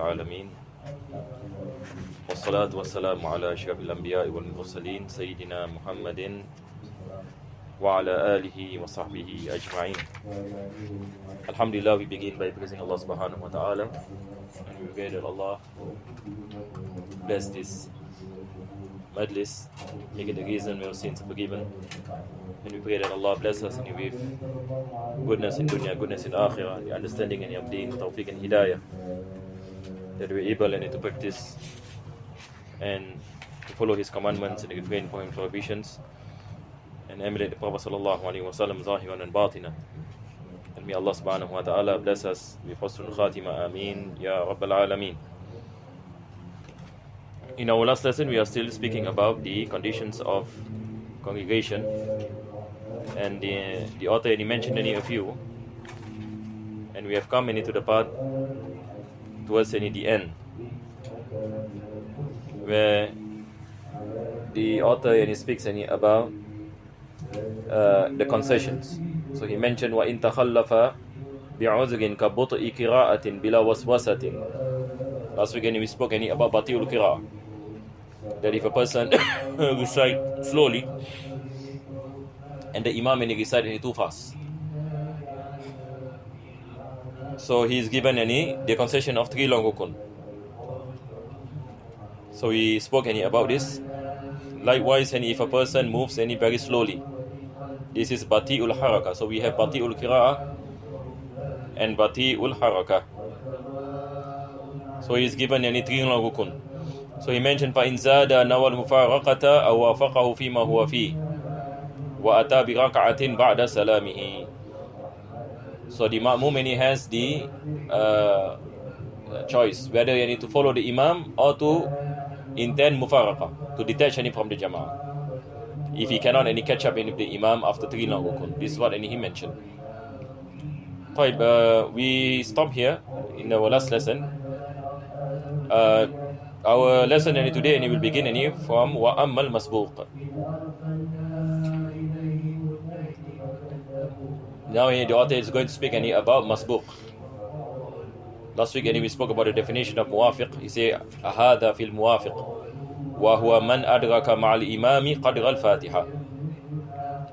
العالمين والصلاة والسلام على أشرف الأنبياء والمرسلين سيدنا محمد وعلى آله وصحبه أجمعين. Alhamdulillah, we begin by praising Allah subhanahu wa ta'ala, and we pray that Allah bless this majlis, make it a reason where sins are forgiven, and we pray that Allah bless us with goodness in dunya, goodness in akhirah, the understanding and the deen, tawfiq and hidayah, that we're able and to practice and to follow His commandments and refrain from His prohibitions, and emulate the Prophet sallallahu alaihi wasallam zahiran and batina. And may Allah subhanahu wa ta'ala bless us with husnul khatima. Ameen ya rabbal alameen. In our last lesson, we are still speaking about the conditions of congregation, and the author he mentioned a few, and we have come into the part towards the end, where the author speaks about the concessions. So he mentioned وَإِن تَخَلَّفَ بِعُذْرٍ كَبُطْءِ قِرَاءَةٍ بِلَا وَسْوَسَةٍ. Last weekend we spoke about bati'ul qira'ah, that if a person recite slowly and the imam recite too fast, so he is given the concession of 3 long rukun. So we spoke about this. Likewise, if a person moves very slowly, this is bati'ul haraka. So we have bati'ul qira'ah and bati'ul haraka. So he is given 3 long rukun. So he mentioned فَإِنْ زَادَ نَوَى الْمُفَارَقَةَ أَوْ وَافَقَهُ فِيمَا هُوَ فِيهِ وَأَتَى بِرَكَعَةٍ بَعْدَ سَلَامِهِ. So the ma'mum has the choice whether you need to follow the imam or to intend mufaraqa, to detach from the jama'ah, if he cannot catch up with the imam after 3 long rukun. This is what he mentioned. We stop here in our last lesson. Our lesson today will begin from wa ammal masbuq. Now the author is going to speak about masbuq. Last week we spoke about the definition of muwafiq. He said ahada fil muwafiq wa huwa man adraka ma'al imami qadra al-fatiha.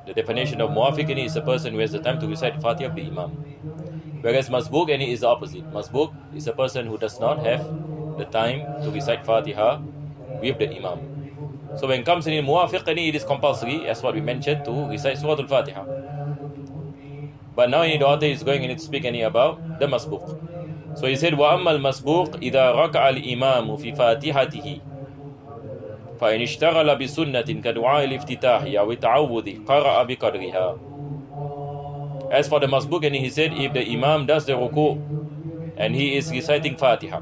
The definition of muwafiq is a person who has the time to recite Fatiha of the imam. Whereas masbuq is the opposite. Masbuq is a person who does not have the time to recite Fatiha with the imam. So when it comes in muwafiq, it is compulsory, as what we mentioned, to recite Surah Al-Fatiha. But now the author is going to speak about the masbuq. So he said, وَأَمَّا الْمَسْبُوقِ إِذَا رَكَعَ الْإِمَامُ فِي فَاتِحَتِهِ فَإِنِ اشْتَغَلَ بِسُنَّةٍ كَدُعَاءِ الْإِفْتِتَاحِ أَوِ التَّعَوُّذِ قَرَأَ بِقَدْرِهَا. As for the masbuq, he said, if the imam does the ruku and he is reciting Fatiha,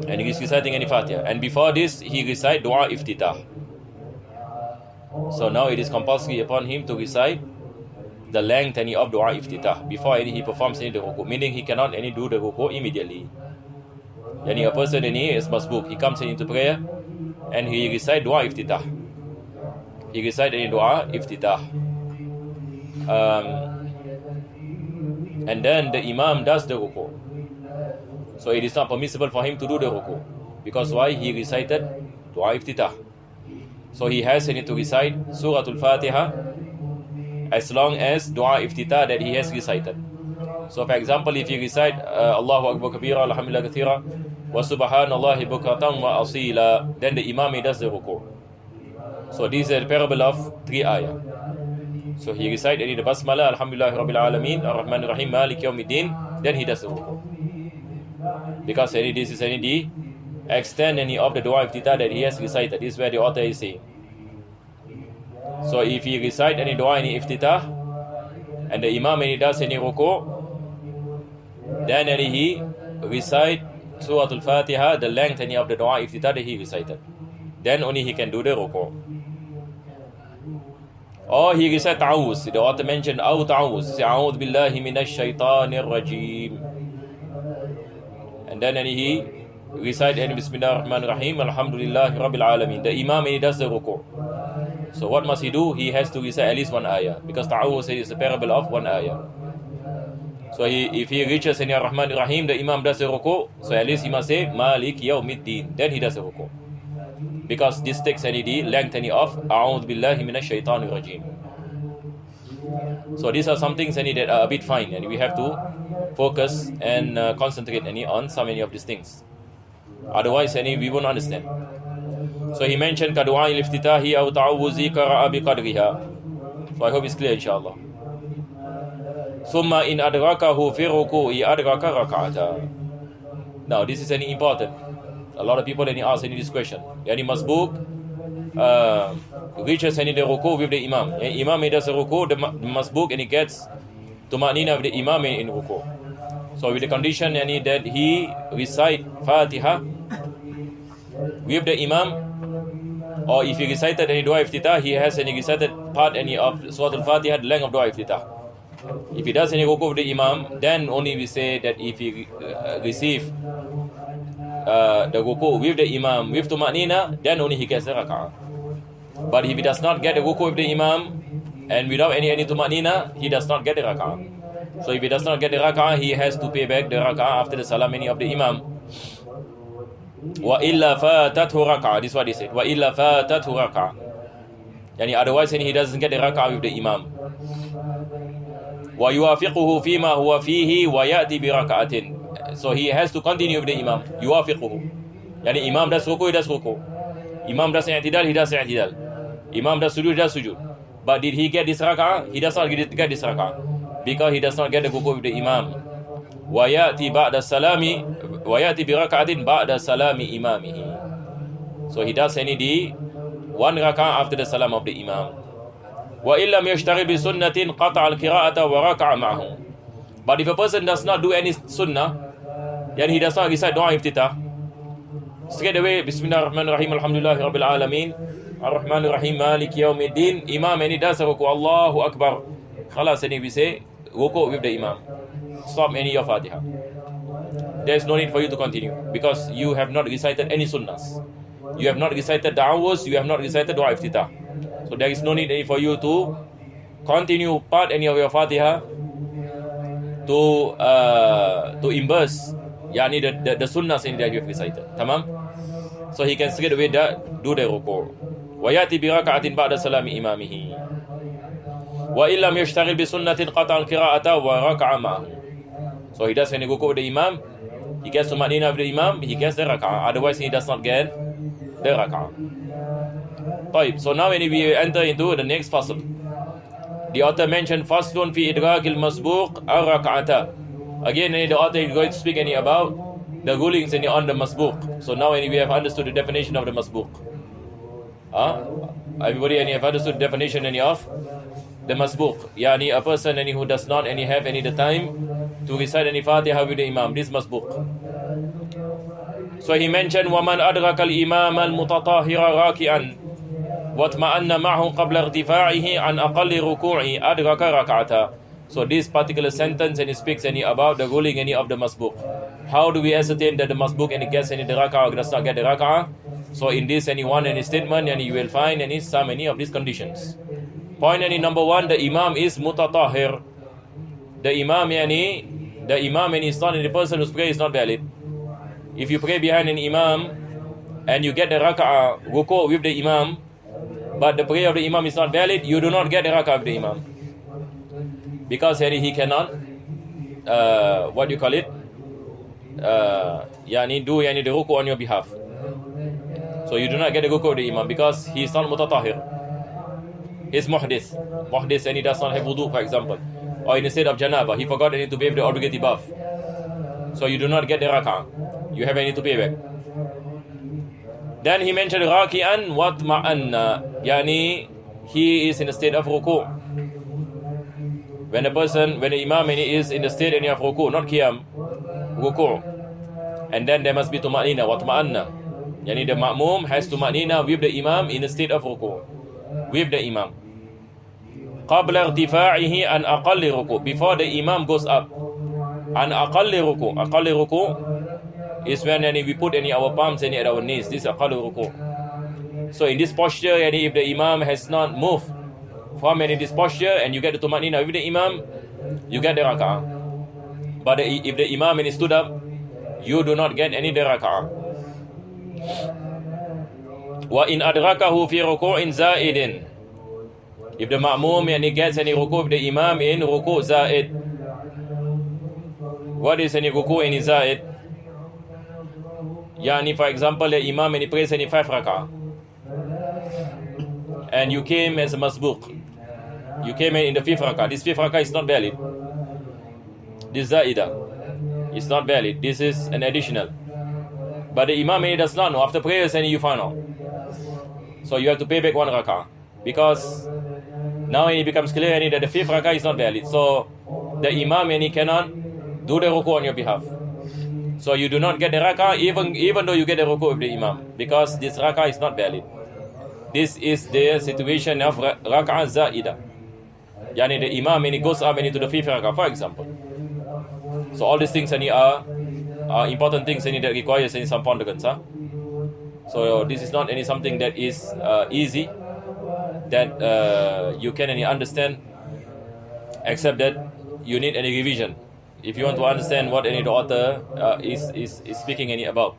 and he is reciting Fatiha, and before this he recite Dua Iftitah, so now it is compulsory upon him to recite the length of Dua Iftitah before he performs the ruku, meaning he cannot do the ruku immediately. A person is masbuq, he comes into prayer and he recite Dua Iftitah. He recite Dua Iftitah. And then the imam does the ruku. So it is not permissible for him to do the ruku. Because why? He recited Dua Iftitah. So he has to recite Surah Al-Fatiha as long as Dua Iftitah that he has recited. So for example, if he recite Allahu Akbar Kabira, Alhamdulillah Kathira, wa Subhanallahi Bukratan wa Asila, then the imam does the ruku. So this is a parable of 3 ayah. So he recited the Basmala, Alhamdulillah Rabbil Alameen, Ar-Rahman Ar-Rahim, Malik Yawmiddin, then he does the ruku. Because this is the extent of the Dua Iftitah that he has recited. This is where the author is saying. So if he recite Dua Iftitah and the imam does ruku, then he recite Surah Al-Fatiha, the length of the Dua Iftitah that he recited. Then only he can do the ruku. Or he recite Ta'awuz. The author mentioned Aw Ta'awuz. Say A'udhu Billahi Minash Shaitanir Rajim. And then he recite Bismillah Ar-Rahman Ar-Rahim, Alhamdulillah Rabbil Alameen. The imam does the ruku. So what must he do? He has to recite at least 1 ayah, because Ta'awuz is a parable of 1 ayah. So if he reaches any Rahman Rahim, the Imam does a ruku, so at least he must say Malik Yawmiddin, then he does a ruku. Because this takes any length any of A'udhu Billahi Minash Shaitanir Rajim. So these are some things that are a bit fine, and we have to focus and concentrate on so many of these things. Otherwise we won't understand. So he mentioned Kadu'a il-iftitahi aw ta'awuzi qara'a biqadriha. So I hope it's clear, inshallah. Summa in adrakahu fi ruku'i adraka rak'ata. Now this is important. A lot of people ask this question. Yani masbuk reaches the ruku with the imam. Imam does a ruku, the masbuk, and he gets tuma'nina with the imam in ruku. So with the condition that he recite Fatiha with the imam, or if he recited any dua iftitah, he has any recited part of Surah Al-Fatiha, the length of dua iftitah. If he does any ruku with the imam, then only we say that if he receive the ruku with the imam with tuma'nina, then only he gets the rak'ah. But if he does not get the ruku with the imam and without any tuma'nina, he does not get the rak'ah. So if he does not get the rak'ah, he has to pay back the rak'ah after the salam of the imam. Wa illa fatathu rak'ah. This is what he said. Wa illa fatathu rak'ah. Yani otherwise he doesn't get the rak'ah with the imam. Wa yuwafiquhu fima huwa fihi wa ya'ti bi rak'atin. So he has to continue with the imam. Yuwafiquhu. Yani imam does ruku, he does ruku. Imam does i'tidal, he does i'tidal. Imam does sujud, he does sujud. But did he get this rak'ah? He does not get this rak'ah, because he does not get the ruku with the imam. Wa ya'ti ba'da salami wa ya'ti bi rak'atin ba'da salami imamihi. So he does one rak'ah after the salam of the imam. Wa illam yashtaghil bi sunnatin qata'a al-qira'ata wa raka'a ma'ahu. But if a person does not do any sunnah, then he does not recite dua iftitah, straight away Bismillahirrahmanirrahim, Alhamdulillahi Rabbil Alameen, Ar-Rahmanir-Rahim, Malik Yawmiddin, Imam and he does a ruku, Allahu Akbar, khalas, and we say ruku with the imam. Stop your Fatiha. There is no need for you to continue, because you have not recited any sunnahs. You have not recited da'awus, you have not recited dua iftitah. So there is no need for you to continue part of your Fatiha to immerse yani the sunnahs in that you have recited. Tamam? So he can straight away do the ruku. Wa yati bi rak'atin ba'da salami imamihi. Wa illam yashtaghil bi sunnatin qata'a al-qira'ata wa raka'a ma'ahu. So he does any ruku with the imam, he gets to madina with the imam, he gets the rak'ah. Otherwise he does not get the rak'ah. So now when we enter into the next fasl, the author mentioned faslun fi idrakil masbuq ar-rak'ata. Again, the author is going to speak about the rulings on the masbuq. So now we have understood the definition of the masbuq. Everybody have understood the definition of the masbuq. Yani a person who does not have the time to recite any Fatiha with the imam. This masbuq. So he mentioned وَمَنْ أَدْرَكَ الْإِمَامَ الْمُتَطَهِرَ رَاكِعًا وَاطْمَأَنَّ مَعَهُ قَبْلَ ارْتِفَاعِهِ عَنْ أَقَلِّ رُكُوعِهِ أَدْرَكَ رَكَعَةً. So this particular sentence speaks about the ruling of the masbuq. How do we ascertain that the masbuq gets the rak'ah or does not get the rak'ah? So in this one statement you will find so many of these conditions. Point number one, the imam is mutatahhir. The imam is not the person whose prayer is not valid. If you pray behind an imam and you get the rak'ah ruku with the imam, but the prayer of the imam is not valid, you do not get the rak'ah with the imam, because he cannot do the ruku on your behalf. So you do not get the ruku with the imam because he is not mutatahhir. He is muhdith and he does not have wudu, for example, or in the state of janaba, he forgot to bathe the obligatory bath. So you do not get the rak'ah. You have to pay back. Then he mentioned raki'an watma'anna, yani he is in the state of ruku. When the imam is in the state of ruku, not qiyam, ruku, and then there must be tuma'nina, watma'anna, yani the ma'mum has tuma'nina with the imam in the state of ruku, with the imam. Qabla irtifa'ihi an aqalli ruku, before the imam goes up, an aqalli ruku is when we put our palms at our knees. This is aqalli ruku. So in this posture, if the imam has not moved from this posture and you get the tuma'nina with the imam, you get the rak'ah. But if the imam and he stood up, you do not get any rak'ah. Wa in adrakahu fi ruku'in za'idin. If the ma'mum and he gets any ruku' the imam in ruku' za'id. What is any ruku' in za'id? Yani, for example, the imam and he prays any 5 rak'ah. And you came as a masbuq. You came in the 5th rak'ah. This 5th rak'ah is not valid. This za'idah. It's not valid. This is an additional. But the imam and he does not know. After prayers and you find out. So you have to pay back 1 rak'ah. Because now it becomes clear that the 5th rak'ah is not valid. So the imam and he cannot do the ruku on your behalf. So you do not get the rak'ah even though you get the ruku with the imam. Because this rak'ah is not valid. This is the situation of rak'ah za'idah. Yani the imam and he goes up and into the 5th rak'ah, for example. So all these things are important things that requires some ponderance. So this is not any something that is easy that you can understand, except that you need any revision if you want to understand what the author is speaking about,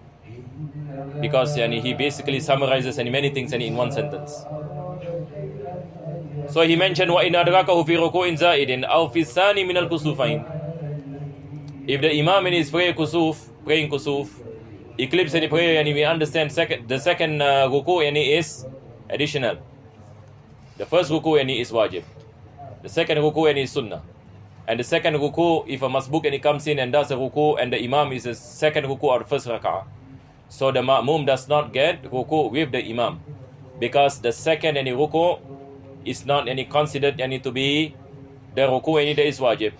because he basically summarizes many things in one sentence. So he mentioned wa in adrakahu fi ruku'in za'idin aw fi thani min al-kusufain. If the imam in his praying kusuf, eclipse any prayer and we understand the second ruku and is additional. The first ruku and is wajib. The second ruku and is sunnah. And the second ruku, if a masbuk and he comes in and does a ruku and the imam is the second ruku or the first rak'ah, so the ma'mum does not get ruku with the imam, because the second any ruku is not any considered to be the ruku and that is wajib.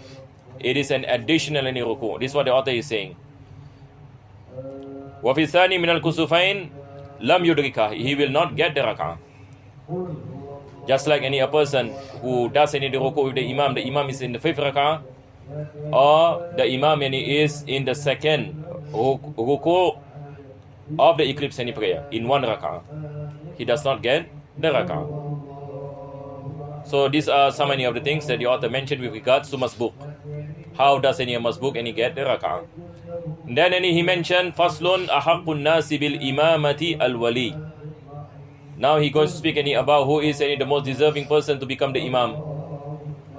It is an additional any ruku. This is what the author is saying. Wa fi thani min al-kusufain lam yudrikah. He will not get the rak'ah. Just like a person who does any ruku with the imam is in the 5th rak'ah, or the imam is in the second ruku of the eclipse any prayer in 1 rak'ah. He does not get the rak'ah. So these are so many of the things that the author mentioned with regards to masbuk. How does any masbuk get the rak'ah? Then he mentioned faslun ahaqqun nasi bil imamati al wali. Now he goes to speak about who is the most deserving person to become the imam.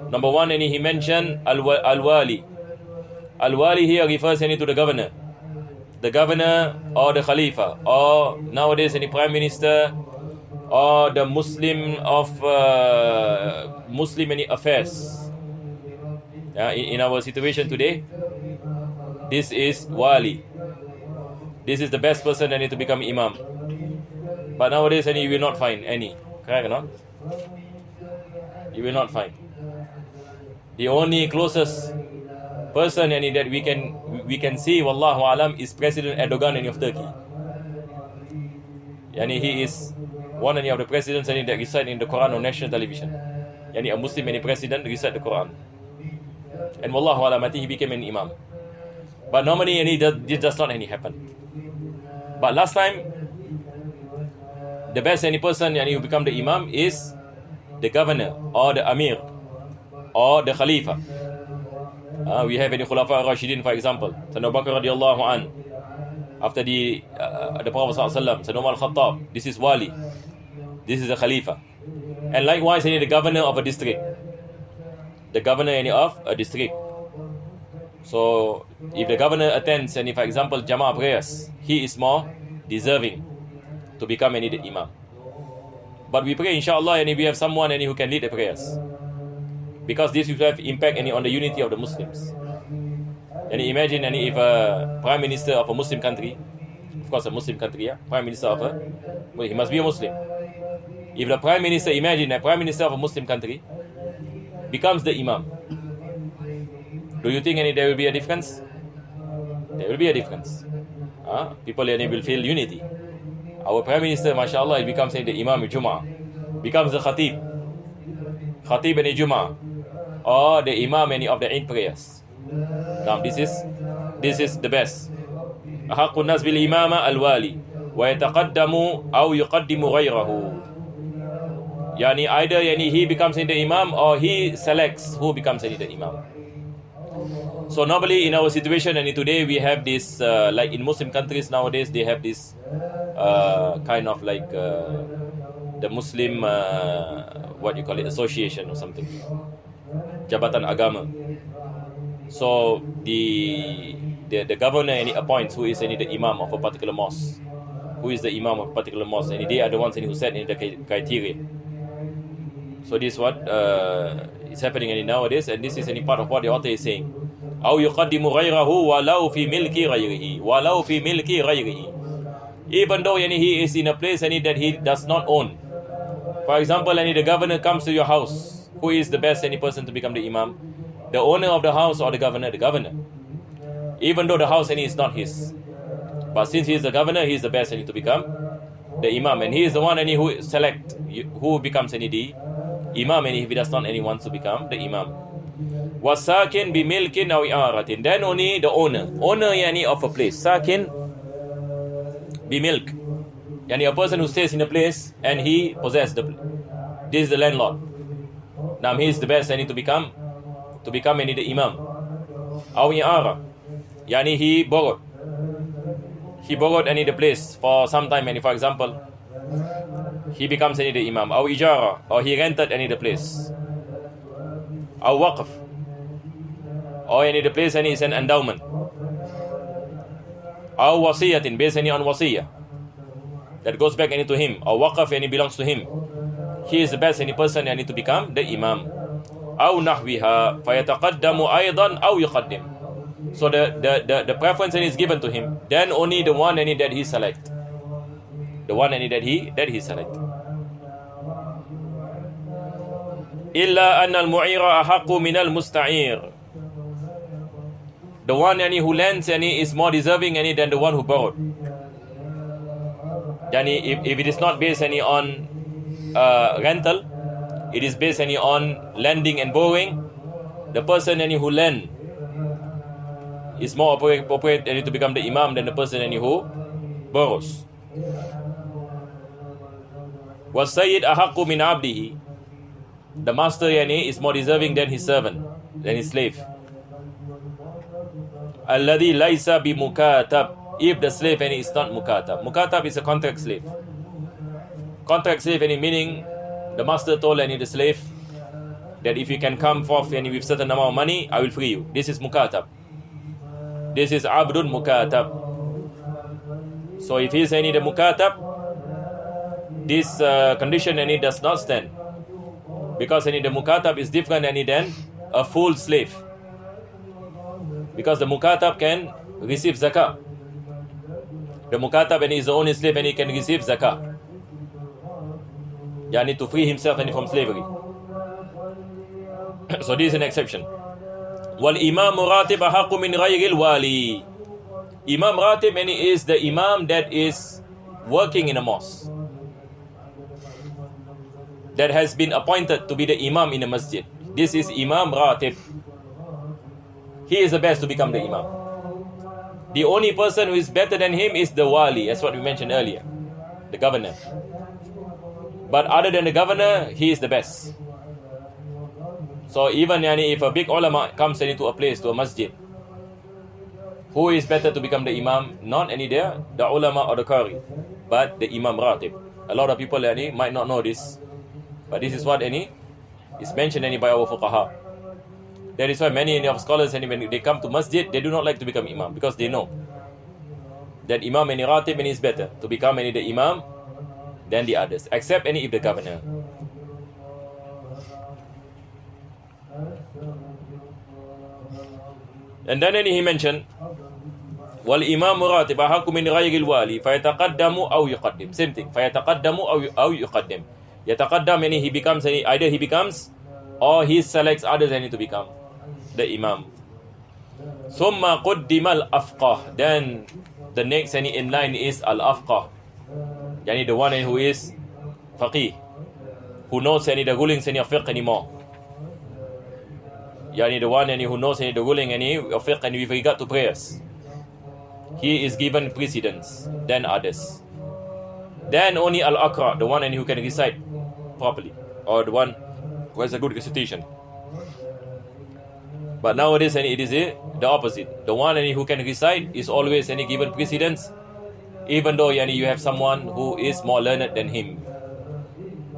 Number 1, he mentioned al wali. Al wali here refers to the governor. The governor or the khalifa, or nowadays any prime minister, or the Muslim of Muslim affairs. In our situation today, this is wali. This is the best person to become imam. But nowadays you will not find any. Correct or not? You will not find. The only closest person that we can see, wallahu alam, is President Erdogan of Turkey. He is one of the presidents that recite in the Quran on national television. A Muslim president recite the Quran. And wallahu alam, I think he became an imam. But normally this does not happen. But last time, the best person who become the imam is the governor or the amir or the khalifa. We have any Khulafa Rashidin, for example, Sayyidina Abu Bakr radiallahu an, after the Prophet sallallahu, Sayyidina Umar al-Khattab. This is wali. This is the khalifa. And likewise the governor of a district. The governor of a district. So if the governor attends for example Jama'ah prayers, he is more deserving to become the imam. But we pray inshallah we have someone who can lead the prayers, because this will have impact on the unity of the Muslims. Imagine if a prime minister of a Muslim country, of course a Muslim country, prime minister of he must be a Muslim. If the prime minister, imagine a prime minister of a Muslim country becomes the imam, do you think there will be a difference? There will be a difference. People will feel unity. Our prime minister, mashallah, he becomes the imam of Jummah, becomes the khatib in Jummah, or the imam of the Eid prayers. Now this is the best. أحق الناس بالإمامة الوالي ويتقدم أو يقدم غيره. Either he becomes the imam or he selects who becomes the imam. So normally in our situation, and today we have this, like in Muslim countries nowadays, they have this kind of like the Muslim, what you call it, association or something, Jabatan Agama. So the governor any appoints who is any the imam of a particular mosque, who is the imam of a particular mosque, and they are the ones who set in the criteria. So this is what is happening any nowadays, and this is any part of what the author is saying. أو يقدم غيره ولو في ملك غيره ولو في ملك غيره. Even though he is in a place that he does not own. For example, the governor comes to your house. Who is the best person to become the imam? The owner of the house or the governor? The governor. Even though the house is not his. But since he is the governor, he is the best to become the imam. And he is the one who select who becomes the imam, and if he does not want to become the imam. Wasakin bimilkin aw i'aratin. Then only the owner of a place. Sakin bimilk. A person who stays in a place and he possesses the place. This is the landlord. Now he is the best to become the imam. Aw i'ara. He borrowed the place for some time, and for example he becomes the imam. Aw ijara, or he rented the place. Aw waqf, or the place is an endowment. Aw wasiyatin, based on wasiyah, that goes back to him. Or waqf, belongs to him. He is the best person to become the imam. Aw nahwiha fayataqaddamu aydan aw yuqaddim. So the preference is given to him. Then only the one that he select. The one that he select. Illa anna al-mu'ira ahaqqu min al-musta'ir. The one who lends is more deserving than the one who borrowed. If it is not based on rental, it is based on lending and borrowing. The person who lend is more appropriate to become the imam than the person who borrows. وَالسَّيِّدْ أَحَقُّ مِنْ عَبْدِهِ. The master is more deserving than his servant, than his slave. الَّذِي لَيْسَ بِمُكَاتَبْ. If the slave is not mukatab. Mukatab is a contract slave. Contract slave meaning the master told the slave that if you can come forth with certain amount of money, I will free you. This is mukatab. This is abdun mukatab. So if he is the mukatab, this condition does not stand, because the mukatab is different than a full slave. Because the mukatab can receive zakah. The mukatab is the only slave and he can receive zakah. To free himself from slavery. So this is an exception. Wal imam ratib ahaqqu min ghayril wali. Imam ratib is the imam that is working in a mosque, that has been appointed to be the imam in a masjid. This is imam ratib. He is the best to become the imam. The only person who is better than him is the wali, as what we mentioned earlier, the governor. But other than the governor, he is the best. So even if a big ulama comes into a place, to a masjid, who is better to become the imam? Not the ulama or the qari, but the imam ratib. A lot of people might not know this, but this is what is mentioned by our fuqaha. That is why many of scholars, when they come to masjid, they do not like to become imam, because they know that imam ratib is better to become the imam than the others, except if the governor. And then he mentioned, wal imam ratib ahaqqu min ghayril wali fayataqaddamu aw yuqaddim. Same thing. Fayataqaddamu aw yuqaddim. Yataqaddam he becomes, either he becomes or he selects others to become the imam. Summa quddima al-afqah. Then the next in line is al-afqah. The one who is faqih, who knows the rulings of fiqh anymore. The one who knows the ruling of fiqh with regard to prayers. He is given precedence than others. Then only al-aqra, the one who can recite properly, or the one who has a good recitation. But nowadays it is the opposite. The one who can recite is always given precedence, even though you have someone who is more learned than him.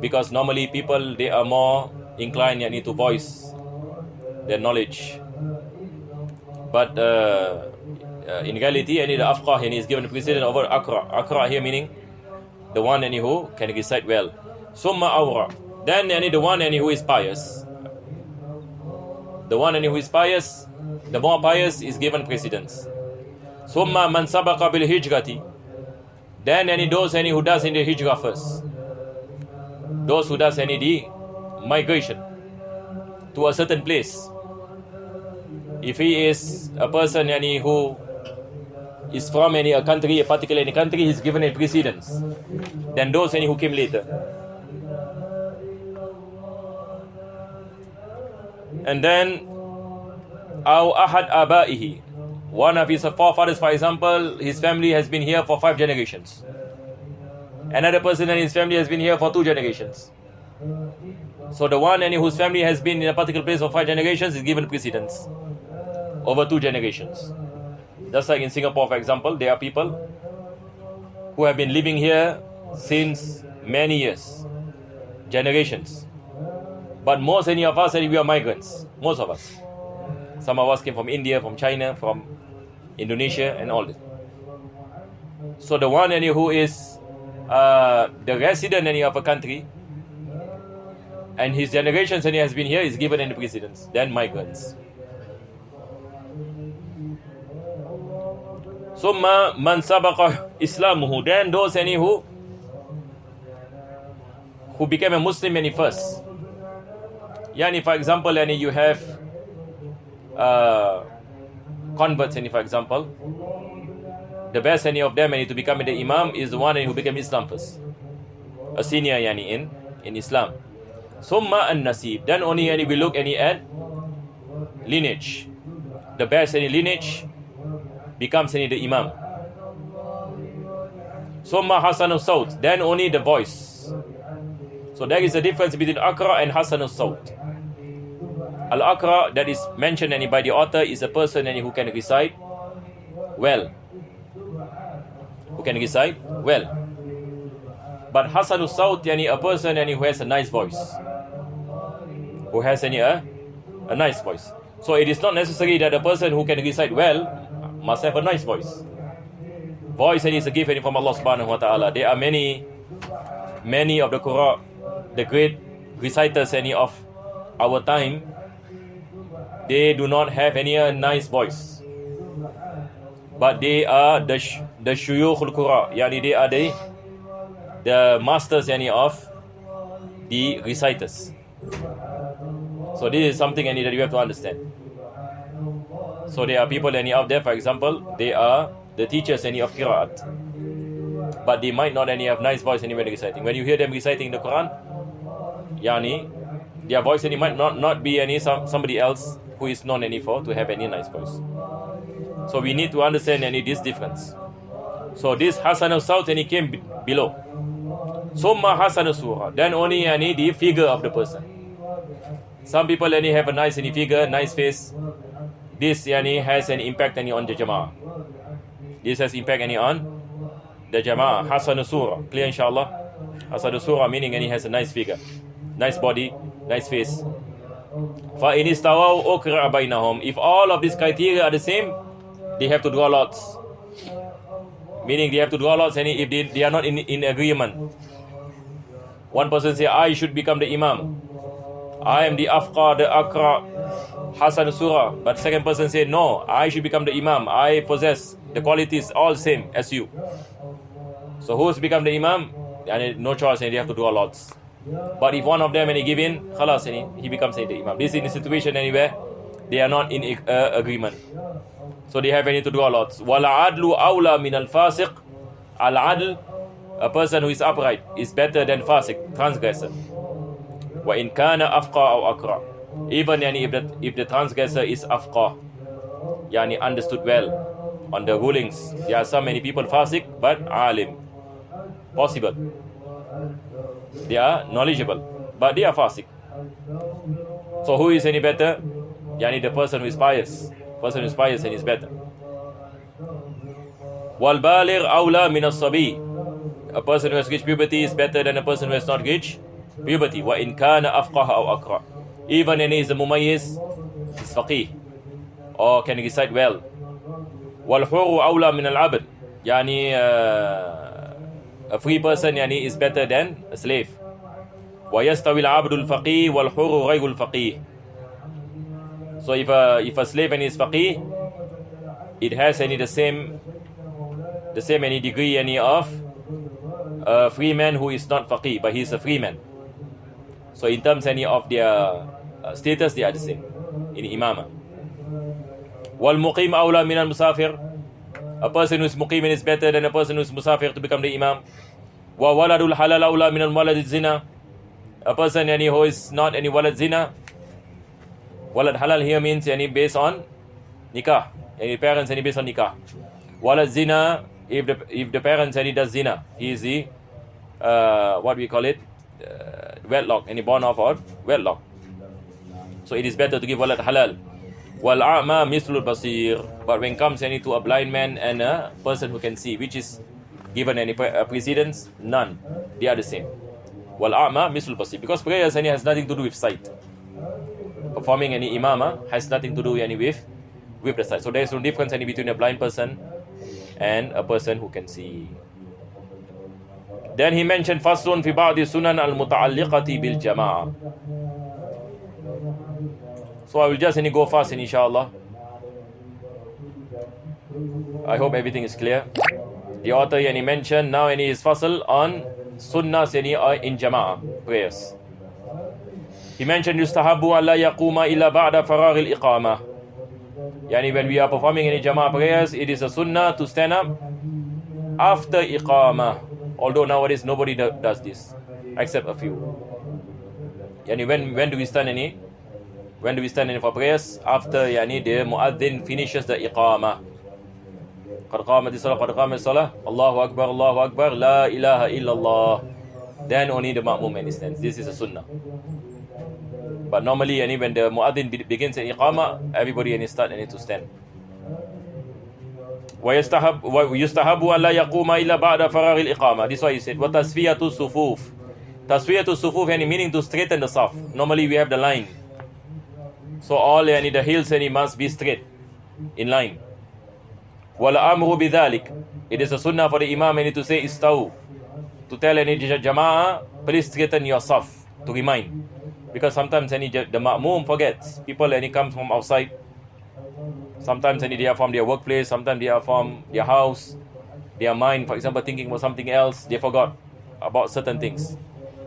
Because normally people, they are more inclined to voice their knowledge. But in reality, the afqah is given precedence over akra. Akra here meaning the one who can recite well. Summa awra. Then the one who is pious. The one who is pious, the more pious is given precedence. Summa man sabaqa bil hijrati. Then those who does in the hijrah first. Those who does the migration to a certain place. If he is a person who is from a country, a particular country, he is given a precedence. Then those who came later. And then Aw ahad abaihi. One of his forefathers, for example, his family has been here for 5 generations. Another person in his family has been here for 2 generations. So the one whose family has been in a particular place for 5 generations is given precedence over 2 generations. Just like in Singapore, for example, there are people who have been living here since many years, generations. But most of us, we are migrants. Most of us. Some of us came from India, from China, from Indonesia, and all this. So the one who is the resident of a country, and his generations has been here, is given any precedence. Then migrants. Summa man sabaqa islamuhu. Then those who became a Muslim first. For example, you have converts, for example. The best of them to become the imam is the one who became Islam first. A senior in Islam. Summa an nasib. Then only we look at lineage. The best lineage becomes the imam. Summa hasanu sawt. Then only the voice. So there is a difference between akra and hasanu sawt. Al-Akra that is mentioned by the author is a person who can recite well. Who can recite well. But Hasanul Sawt, a person who has a nice voice. Who has a nice voice. So it is not necessary that a person who can recite well must have a nice voice. Voice is a gift from Allah subhanahu wa ta'ala. There are many of the Qur'an, the great reciters of our time, they do not have any nice voice, but they are the shuyukhul qura, they are the masters of the reciters. So this is something that you have to understand. So there are people out there, for example, they are the teachers of qiraat, but they might not have nice voice when reciting. When you hear them reciting the Quran, their voice might not be somebody else who is known for to have any nice voice. So we need to understand this difference. So this Hasan al-Sawt came below. Summa Hasan al-Surah. Then only the figure of the person. Some people have a nice figure, nice face. This has an impact on the Jama'ah. This has impact on the Jama'ah. Hasan al-Surah. Clear inshallah? Hasan al-Surah meaning he has a nice figure, nice body, nice face. فَإِنِ اسْتَوَوْا أُقْرَعَ بَيْنَهُمْ. If all of these criteria are the same, they have to draw lots. Meaning they have to draw lots, and if they are not in agreement. One person say, I should become the imam. I am the afqa, the akra, Hasan Surah. But second person say, no, I should become the imam. I possess the qualities all same as you. So who's become the imam? And no choice, and they have to draw lots. But if one of them give in, khalas, he becomes the imam. This is in a situation where they are not in agreement. So they have to draw lots. Wala adlu awla min al fasiq. Al adl, a person who is upright, is better than fasiq, transgressor. Wa in kana afqa aw akra. Even if the transgressor is afqa, understood well on the rulings. There are so many people fasiq, but alim. Possible. They are knowledgeable, but they are fasiq. So who is any better? Yani the person who is pious. Person who is pious and is better. وَالْبَالِغْ أَوْلَى مِنَ الصَّبِي. A person who has reached puberty is better than a person who has not reached puberty. وَإِنْ كَانَ أَفْقَهَ أَوْ أَقْرَأ. Even when he is a mumayyiz, is faqih, or can recite well. وَالْحُرُّ أَوْلَى مِنَ الْعَبْدِ. Yani a free person yani is better than a slave. وَيَسْتَوِي الْعَبْدُ الْفَقِيهِ وَالْحُرُّ غَيْرُ الْفَقِيهِ. So if a slave and is faqih, it has any the same any degree any of a free man who is not faqih, but he is a free man. So in terms any of their status, they are the same in imamah. وَالْمُقِيمُ أَوْلَى مِنَ الْمُسَافِرِ. A person who is muqim is better than a person who is musafir to become the imam. وَوَلَدُ الْحَلَالَ أَوْلَى مِنَ الْوَلَدِ الزِّنَا. A person yani who is not any walad zina. Walad halal here means yani based on nikah. Any parents any based on nikah. Walad zina, if the parents any does zina, he is the what we call it, wedlock, any born of or wedlock. So it is better to give walad halal. Wal a'ma mislul basir. But when comes any to a blind man and a person who can see, which is given any precedence, none. They are the same. Wal a'ma mislul basir. Because prayers any has nothing to do with sight. Performing any imamah has nothing to do any with the sight. So there is no difference any between a blind person and a person who can see. Then he mentioned faslun fi ba'di sunan al-muta'alliqati bil jama'ah. So I will just go fast inshallah. I hope everything is clear. The author yani mentioned now any is fasl on sunnahs yani in jama'ah prayers. He mentioned yustahabu an la yaquma illa ba'da faragh al-iqamah. Yani when we are performing any jama'ah prayers, it is a sunnah to stand up after iqamah. Although nowadays nobody does this except a few. Yani when do we stand any? When do we stand in for prayers? After yani the muaddin finishes the iqamah. قَدْ قَامَتِ الصَّلَاةُ قَدْ قَامَتِ الصَّلَاةُ Allahu Akbar, La ilaha illallah. Then only the ma'mum stands. This is a sunnah. But normally yani when the muaddin begins an iqamah, everybody yani start and need to stand. وَيُسْتَحَبُّ أَنْ لَا يَقُومَ إِلَّا بَعْدَ فَرَاغِ الْإِقَامَةِ. This is why he said وَتَسْفِيَةُ الصُّفُوفِ. Tasfiyatu sufuf yani meaning to straighten the saf. Normally we have the line. So all yani the hills yani must be straight in line. وَالْأَمْرُ بِذَلِكَ. It is a sunnah for the imam yani to say istaw. To tell any jama'ah, please straighten your saf. To remind. Because sometimes any the ma'mum forgets. People any come from outside. Sometimes any they are from their workplace. Sometimes they are from their house. Their mind, for example, thinking about something else. They forgot about certain things.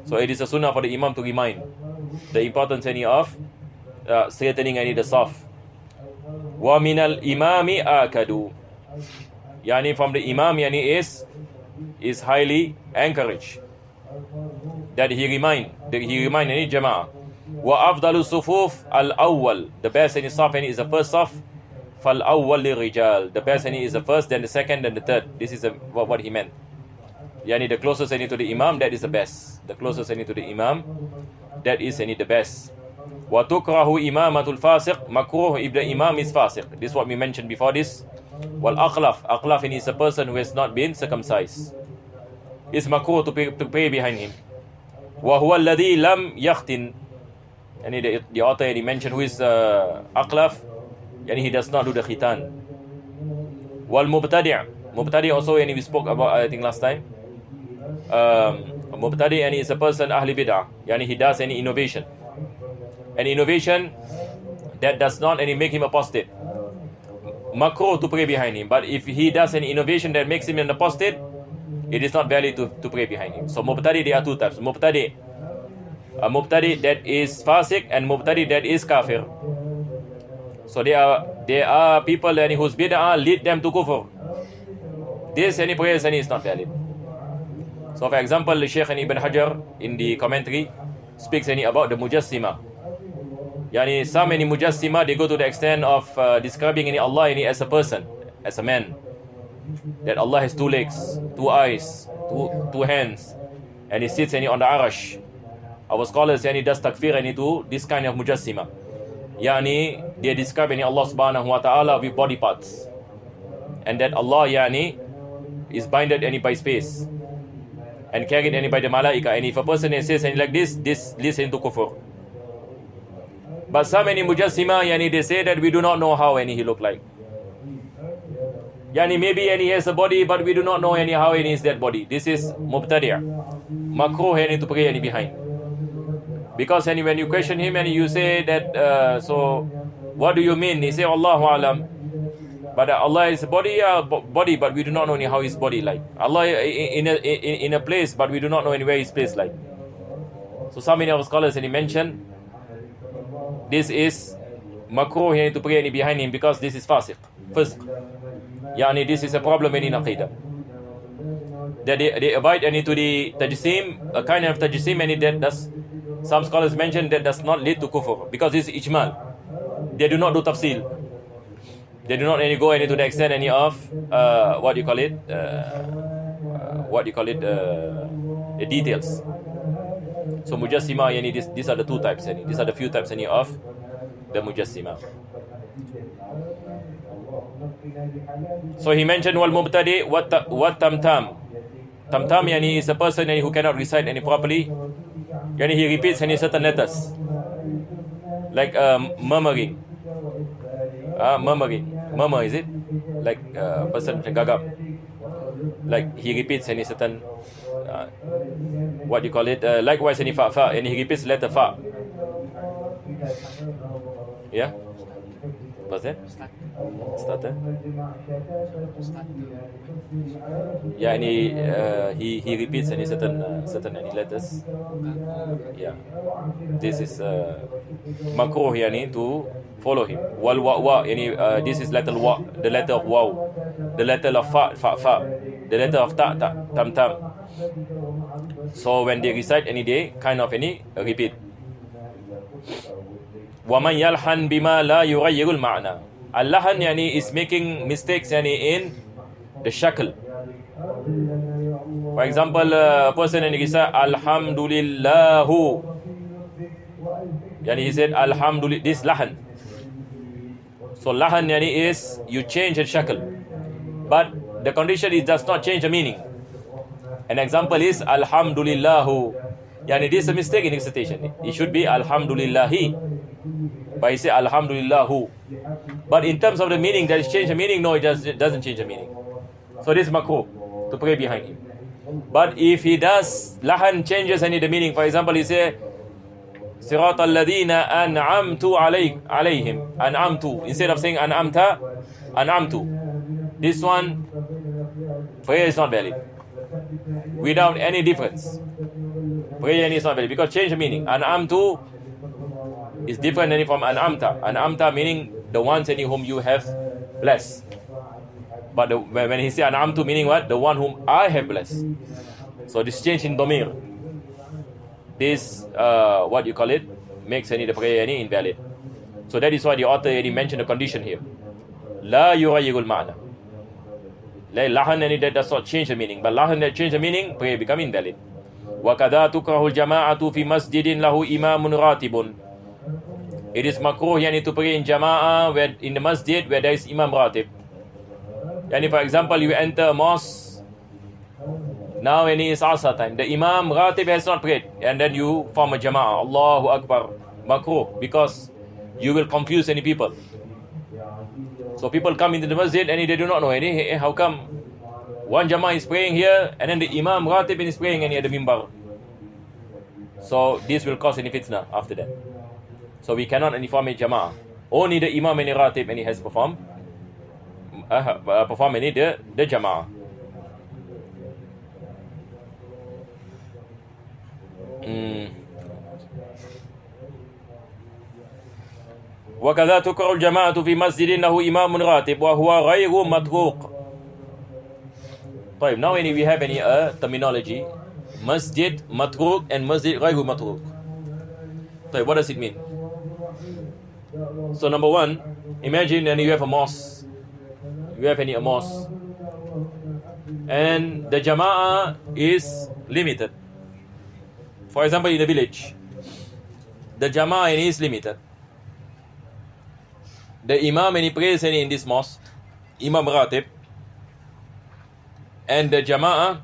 So it is a sunnah for the imam to remind the importance any of straightening any the saf. وَمِنَ الْإِمَامِ آكَدُ. Yani from the imam yani is highly encouraged that he remind any jama'ah. وَأَفْضَلُ الصُّفُوفِ الْأَوَّلِ. The best any saf any is the first saf. فَالْأَوَّلِ لِلرِّجَالِ. The best any is the first, then the second, then the third. This is what he meant. Yani the closest any to the imam, that is the best. The closest any to the imam, that is any the best. وَتُكْرَهُ إِمَامَةُ الْفَاسِقِ. Makruh if the imam is fasiq. This is what we mentioned before this. وَالْأَقْلَفِ. Aqlaf is a person who has not been circumcised. It's makruh to pray behind him. وَهُوَ الَّذِي لَمْ يَخْتِنْ. And the author he mentioned who is aqlaf, and he does not do the khitan. وَالْمُبْتَدِعِ. Mubtadi also, and we spoke about I think last time. Mubtadi and is a person ahli bid'ah. Yani he does any innovation. An innovation that does not any make him apostate. Makruh to pray behind him. But if he does an innovation that makes him an apostate, it is not valid to pray behind him. So mubtadi, there are two types. Mubtadi, a mubtadi that is fasik, and mubtadi that is kafir. So there are people whose bid'ah lead them to kufr. This any prayers any is not valid. So for example, the Shaykh Ibn Hajar in the commentary speaks any about the mujassima. Yani some any mujassima, they go to the extent of describing any Allah any as a person, as a man. That Allah has two legs, two eyes, two hands, and he sits any on the arash. Our scholars any does takfir any to this kind of mujassima. Yani dia describe ini Allah Subhanahu wa taala with body parts, and that Allah yani is binded any by space and carried any by the malaika, and if a person says any like this leads into kufr. But some any mujassima yani they say that we do not know how any he look like. Yani maybe any has a body but we do not know any how any is that body. This is mubtadi'. Makruh any to pray any behind. Because any when you question him and you say that so what do you mean? He say Allahu alam. But Allah is body, body, but we do not know any how his body like. Allah in a place, but we do not know anywhere his place like. So some many of scholars and he mentioned this is makruh here to pray any behind him because this is fasiq. First, yani this is a problem in aqidah. That they abide any to the tajsim, a kind of tajsim, and that does. Some scholars mention that does not lead to kufr because this is ijmal. They do not do tafsil. They do not any go any to the extent any of what you call it, the details. So mujassima yani these are the two types. These are the few types any of the mujassima. So he mentioned wal mubtadi what tamtam. Tamtam yani is a person yani, who cannot recite any properly. Yani he repeats any certain letters, like murmuring. Murmur is it? Like person gagap. Like he repeats any certain what you call it? Likewise any fa, and he repeats letter fa. Yeah. What's that? Starter. Yeah, and he repeats any certain any letters. Yeah. This is makruh yani to follow him. Wal wa yani this is letter wa, the letter of waw, the letter of fa, the letter of ta, tam. So when they recite any day, kind of any repeat. وَمَنْ يَلْحَنْ بِمَا لَا يُغَيِّرُ الْمَعْنَى. Al-lahan yani is making mistakes yani in the shakl. For example, a person and he said Alhamdulillahu, yani he said Alhamdulillah, this lahan. So lahan yani is you change the shakl, but the condition is does not change the meaning. An example is Alhamdulillahu, yani this is a mistake in recitation. It should be Alhamdulillahi, but he say Alhamdulillahu. But in terms of the meaning, does it change the meaning? No, it doesn't change the meaning. So this is makruh to pray behind him. But if he does lahan changes any the meaning, for example, he say Siratal ladina an'amtu alayhim, an'amtu, instead of saying an'amtu, this one prayer is not valid without any difference. Prayer is not valid because change the meaning. An'amtu is different than from an'amta. An'amta meaning the ones any whom you have blessed. But when he say an'amtu meaning what? The one whom I have blessed. So this change in domir, this what you call it, makes any the prayer any invalid. So that is why the author already mentioned the condition here. La yughayyirul ma'na. Lahan any that does not change the meaning, but lahan that change the meaning, prayer become invalid. Wa kadha tukrahul jama'atu fi masjidin lahu imamun ratibun. It is makruh yani to pray in jama'ah where in the masjid where there is imam ratib. Yani for example, you enter a mosque now and it is asar time. The imam ratib has not prayed, and then you form a jama'ah. Allahu Akbar. Makruh, because you will confuse any people. So people come into the masjid and they do not know any. Hey, how come one jama'ah is praying here and then the imam ratib is praying any at the mimbar? So this will cause any fitna after that. So we cannot inform a jama'ah. Only the imam and the ratib and he has performed any the jama'ah. وكذا تكره الجماعة في مسجد له إمام راتب وهو غير متروك. طيب, now we have any terminology, masjid matruk and masjid غير matruk. طيب, what does it mean? So number one, imagine and you have a mosque. You have a mosque and the jama'ah is limited. For example, in a village, the jama'ah is limited. the Imam and he prays in this mosque, Imam Ratib, and the Jama'ah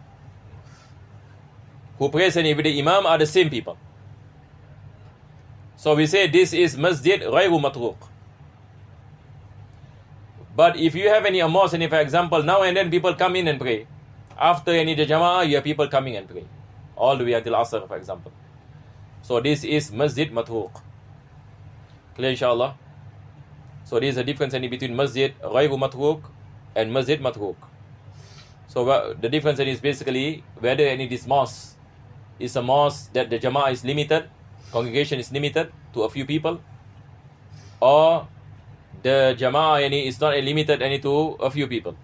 who prays with the Imam are the same people. So we say this is Masjid Ghayru Matruk. But if you have any mosque, and for example, now and then people come in and pray. After any the Jama'ah, you have people coming and pray. All the way until Asr, for example. So this is Masjid Matruk. Clear, inshallah? So there is a difference between Masjid Ghayru Matruk and Masjid Matruk. So the difference is basically whether any this mosque is a mosque that the Jama'ah is limited, congregation is limited to a few people, or the Jama'ah is not limited to a few people.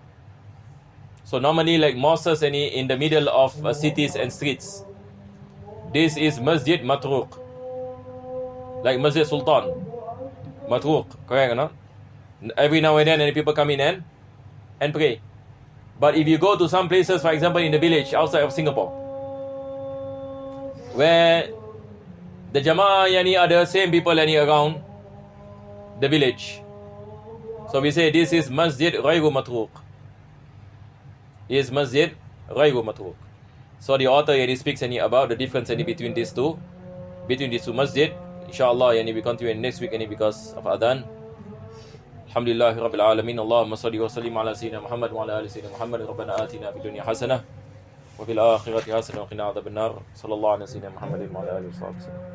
So normally like mosques in the middle of cities and streets, this is Masjid Matruk, like Masjid Sultan Matruk, correct or not? Every now and then people come in and pray. But if you go to some places, for example in the village outside of Singapore, where the Jama'ah are the same people around the village, so we say this is Masjid Ghayru Matruk. Is Masjid Ghayru Matruk. So the author speaks about the difference between these two masjid. Inshallah we continue next week because of Adhan. Alhamdulillah Rabbil Alameen. Allahumma salli wa sallim ala Sayyidina Muhammad wa ala ali Sayyidina Muhammad. Rabbana atina fid dunya hasanah wa fil akhirati hasanah wa qina adhaban nar. Sallallahu ala Sayyidina Muhammadin wa ala alihi wa sahbihi.